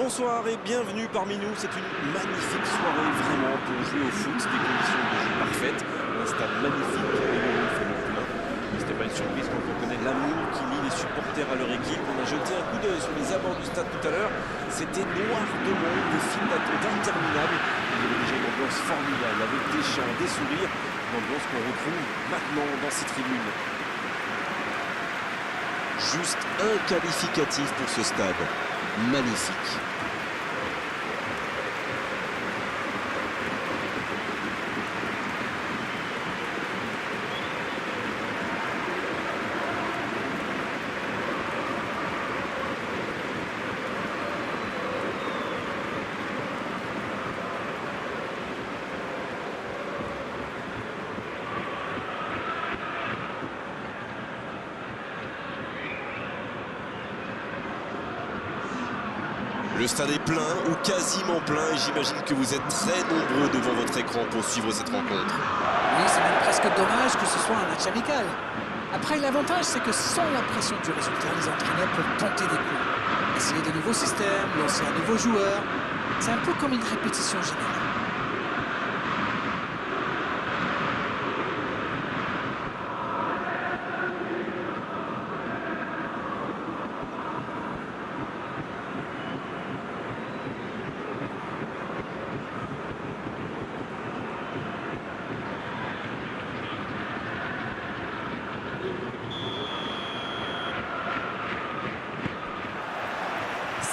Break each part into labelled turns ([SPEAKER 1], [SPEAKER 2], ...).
[SPEAKER 1] Bonsoir et bienvenue parmi nous. C'est une magnifique soirée vraiment pour jouer au foot. Des conditions de jeu parfaites. Un stade magnifique et il fait le plein. Mais ce n'est pas une surprise quand on connaît l'amour qui lie les supporters à leur équipe. On a jeté un coup d'œil sur les abords du stade tout à l'heure. C'était noir de monde, des files d'attente interminables. Il y avait déjà une ambiance formidable avec des chants, des sourires. Une ambiance qu'on retrouve maintenant dans ces tribunes. Juste un qualificatif pour ce stade. Magnifique. Le stade est plein ou quasiment plein et j'imagine que vous êtes très nombreux devant votre écran pour suivre cette rencontre.
[SPEAKER 2] Oui, c'est même presque dommage que ce soit un match amical. Après, l'avantage, c'est que sans la pression du résultat, les entraîneurs peuvent tenter des coups. Essayer de nouveaux systèmes, lancer un nouveau joueur. C'est un peu comme une répétition générale.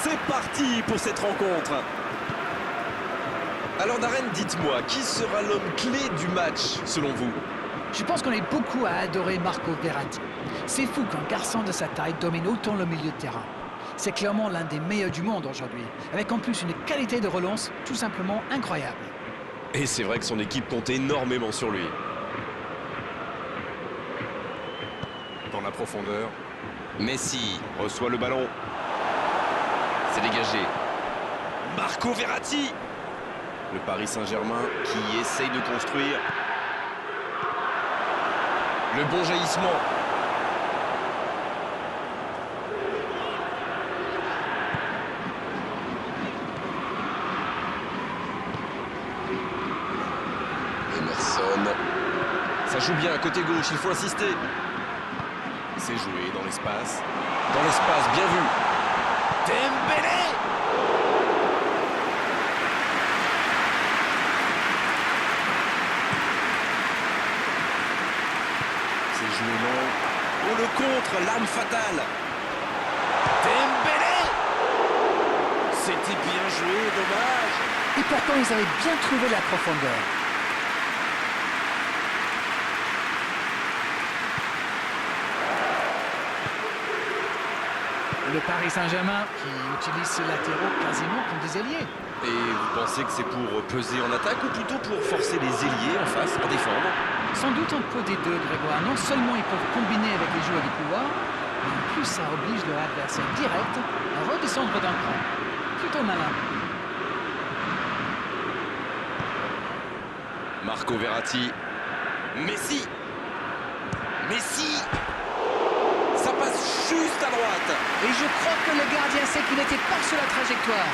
[SPEAKER 1] C'est parti pour cette rencontre. Alors Darren, dites-moi, qui sera l'homme clé du match selon vous?
[SPEAKER 2] Je pense qu'on est beaucoup à adorer Marco Verratti. C'est fou qu'un garçon de sa taille domine autant le milieu de terrain. C'est clairement l'un des meilleurs du monde aujourd'hui, avec en plus une qualité de relance tout simplement incroyable.
[SPEAKER 1] Et c'est vrai que son équipe compte énormément sur lui. Dans la profondeur, Messi reçoit le ballon. C'est dégagé. Marco Verratti. Le Paris Saint-Germain qui essaye de construire. Le bon jaillissement. Emerson. Ça joue bien, côté gauche, il faut insister. C'est joué dans l'espace. Dans l'espace, bien vu. Dembélé! C'est joué long. Oh, le contre, l'arme fatale. Dembélé! C'était bien joué, dommage.
[SPEAKER 2] Et pourtant, ils avaient bien trouvé la profondeur. Le Paris Saint-Germain qui utilise ses latéraux quasiment comme des ailiers.
[SPEAKER 1] Et vous pensez que c'est pour peser en attaque ou plutôt pour forcer les ailiers en face à défendre?
[SPEAKER 2] Sans doute un peu des deux, Grégoire. Non seulement ils peuvent combiner avec les joueurs du pouvoir, mais en plus ça oblige leur adversaire direct à redescendre d'un cran. Plutôt malin.
[SPEAKER 1] Marco Verratti. Messi. Messi. Ça passe juste à droite.
[SPEAKER 2] Et je crois que le gardien sait qu'il n'était pas sur la trajectoire.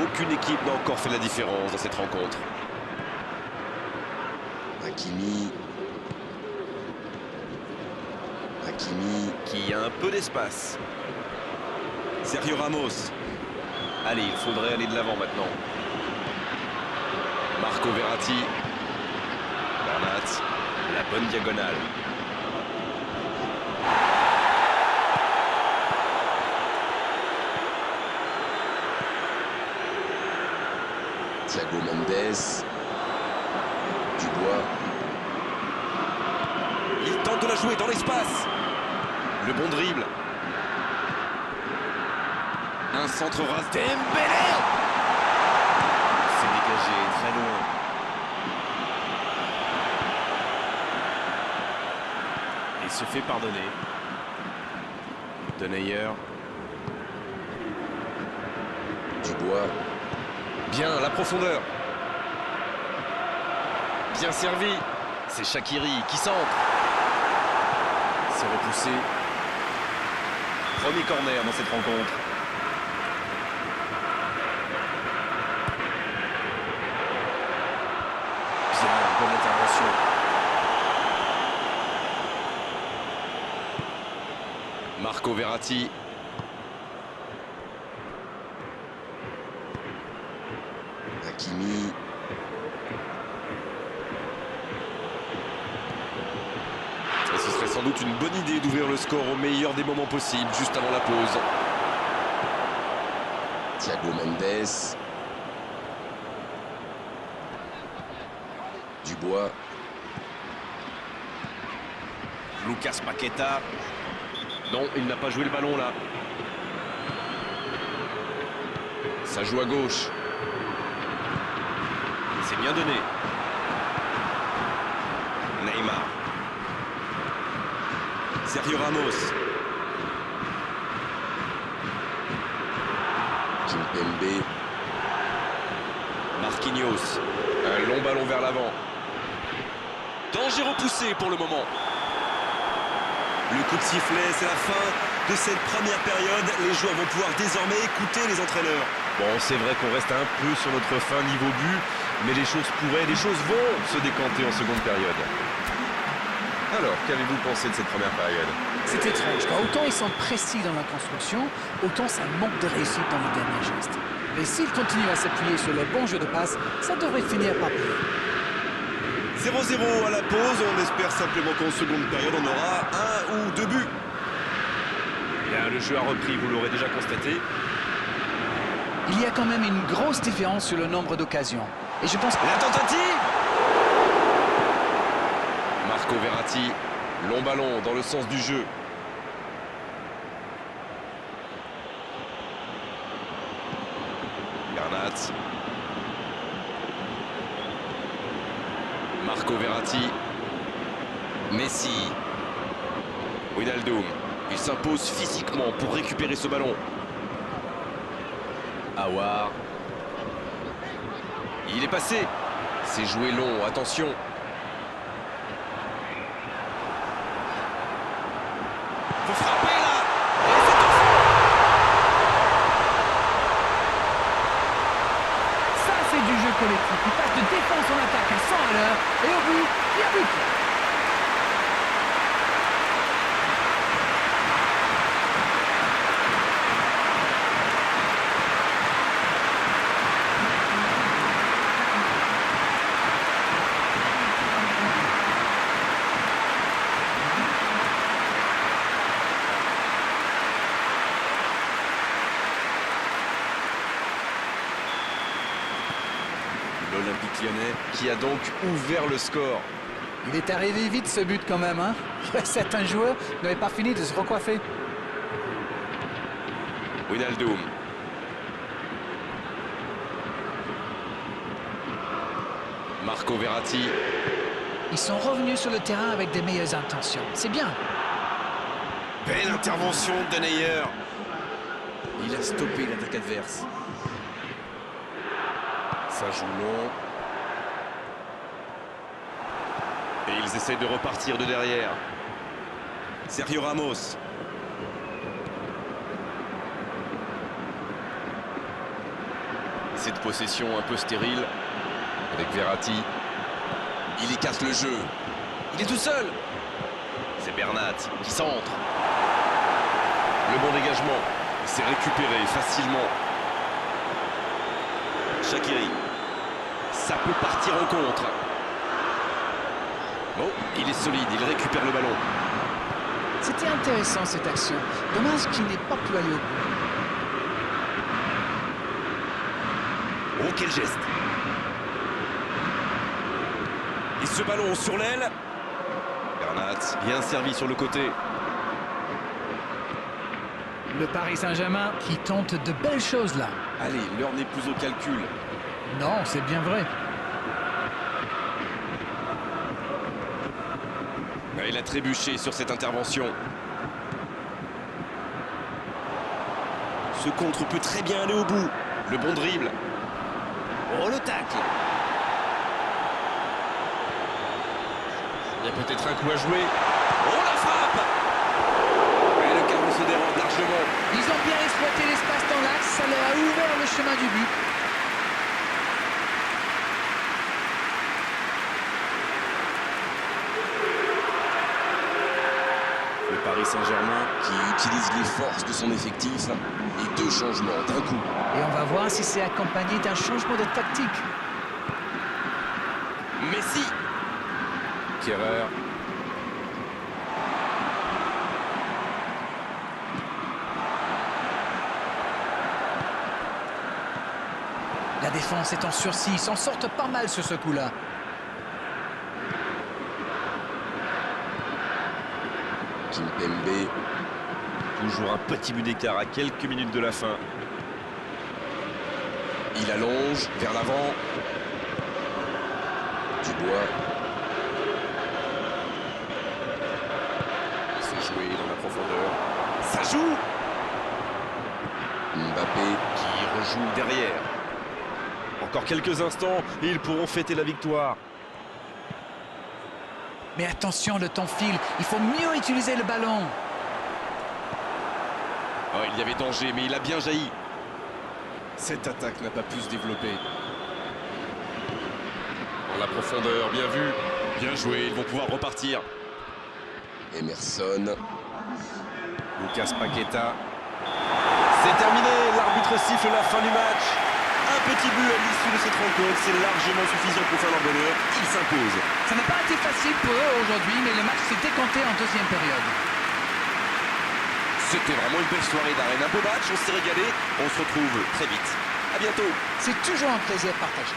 [SPEAKER 1] Aucune équipe n'a encore fait la différence dans cette rencontre. Hakimi qui a un peu d'espace. Sergio Ramos. Allez, il faudrait aller de l'avant maintenant. Marco Verratti. Bernat. La bonne diagonale. Thiago Mendes. Dubois. Il tente de la jouer dans l'espace. Le bon dribble. Un centre ras. Dembélé. C'est dégagé très loin. Il se fait pardonner. Denayer. Dubois. Bien, la profondeur. Bien servi. C'est Shaqiri qui centre. C'est repoussé. Premier corner dans cette rencontre. Bien, bonne intervention. Marco Verratti. Hakimi. Et ce serait sans doute une bonne idée d'ouvrir le score au meilleur des moments possibles, juste avant la pause. Thiago Mendes. Dubois. Lucas Paqueta. Non, il n'a pas joué le ballon là. Ça joue à gauche. C'est bien donné. Neymar. Sergio Ramos. Kimpembe. Marquinhos. Un long ballon vers l'avant. Danger repoussé pour le moment. Le coup de sifflet, c'est la fin de cette première période. Les joueurs vont pouvoir désormais écouter les entraîneurs. Bon, c'est vrai qu'on reste un peu sur notre fin niveau but, mais les choses vont se décanter en seconde période. Alors, qu'avez-vous pensé de cette première période?
[SPEAKER 2] C'est étrange, car autant ils sont précis dans la construction, autant ça manque de réussite dans les derniers gestes. Mais s'ils continuent à s'appuyer sur le bon jeu de passe, ça devrait finir par payer.
[SPEAKER 1] 0-0 à la pause, on espère simplement qu'en seconde période on aura un ou deux buts. Bien, le jeu a repris, vous l'aurez déjà constaté.
[SPEAKER 2] Il y a quand même une grosse différence sur le nombre d'occasions. Et je pense que...
[SPEAKER 1] La tentative! Marco Verratti, long ballon dans le sens du jeu. Bernat. Marco Verratti. Messi. Wijnaldum. Il s'impose physiquement pour récupérer ce ballon. Aouar. Il est passé. C'est joué long, attention. Faut frapper là.
[SPEAKER 2] ça, c'est du jeu collectif. Il passe de défense en attaque à 100 à l'heure. Et au but, il y a but.
[SPEAKER 1] L'Olympique Lyonnais qui a donc ouvert le score.
[SPEAKER 2] Il est arrivé vite ce but quand même, hein. Certains joueurs n'avaient pas fini de se recoiffer.
[SPEAKER 1] Wijnaldum. Marco Verratti.
[SPEAKER 2] Ils sont revenus sur le terrain avec des meilleures intentions. C'est bien.
[SPEAKER 1] Belle intervention de Denayer. Il a stoppé l'attaque adverse. Ça joue long. Et ils essaient de repartir de derrière. Sergio Ramos. Cette possession un peu stérile avec Verratti. Il écarte le jeu. Il est tout seul. C'est Bernat qui centre. Le bon dégagement. C'est récupéré facilement. Shaqiri. Ça peut partir en contre. Bon, il est solide, il récupère le ballon.
[SPEAKER 2] C'était intéressant cette action. Dommage qu'il n'ait pas pu aller au bout.
[SPEAKER 1] Oh, quel geste! Et ce ballon sur l'aile. Bernat, bien servi sur le côté.
[SPEAKER 2] Le Paris Saint-Germain qui tente de belles choses là.
[SPEAKER 1] Allez, l'heure n'est plus au calcul.
[SPEAKER 2] Non, c'est bien vrai.
[SPEAKER 1] Il a trébuché sur cette intervention. Ce contre peut très bien aller au bout. Le bon dribble. Oh, le tacle. Il y a peut-être un coup à jouer. Oh, la frappe. Et le carreau se dérobe largement.
[SPEAKER 2] Ils ont bien exploité l'espace dans l'axe, ça leur a ouvert le chemin du but.
[SPEAKER 1] Le Paris Saint-Germain qui utilise les forces de son effectif et 2 changements d'un coup.
[SPEAKER 2] Et on va voir si c'est accompagné d'un changement de tactique.
[SPEAKER 1] Messi. Kerrer.
[SPEAKER 2] La défense est en sursis, ils s'en sortent pas mal sur ce coup-là.
[SPEAKER 1] Kimpembe. Toujours un petit but d'écart à quelques minutes de la fin. Il allonge vers l'avant. Dubois. Il fait jouer dans la profondeur. Ça joue. Mbappé qui rejoue derrière. Encore quelques instants et ils pourront fêter la victoire.
[SPEAKER 2] Mais attention, le temps file, il faut mieux utiliser le ballon.
[SPEAKER 1] Oh, il y avait danger, mais il a bien jailli. Cette attaque n'a pas pu se développer. Dans la profondeur, bien vu. Bien joué, ils vont pouvoir repartir. Emerson. Lucas Paqueta. C'est terminé, l'arbitre siffle la fin du match. Un petit but à l'issue de cette rencontre, c'est largement suffisant pour faire leur bonheur. Ils s'imposent.
[SPEAKER 2] Ça n'a pas été facile pour eux aujourd'hui, mais le match s'est décanté en deuxième période.
[SPEAKER 1] C'était vraiment une belle soirée d'arène. Un beau match, on s'est régalé. On se retrouve très vite. À bientôt.
[SPEAKER 2] C'est toujours un plaisir partagé.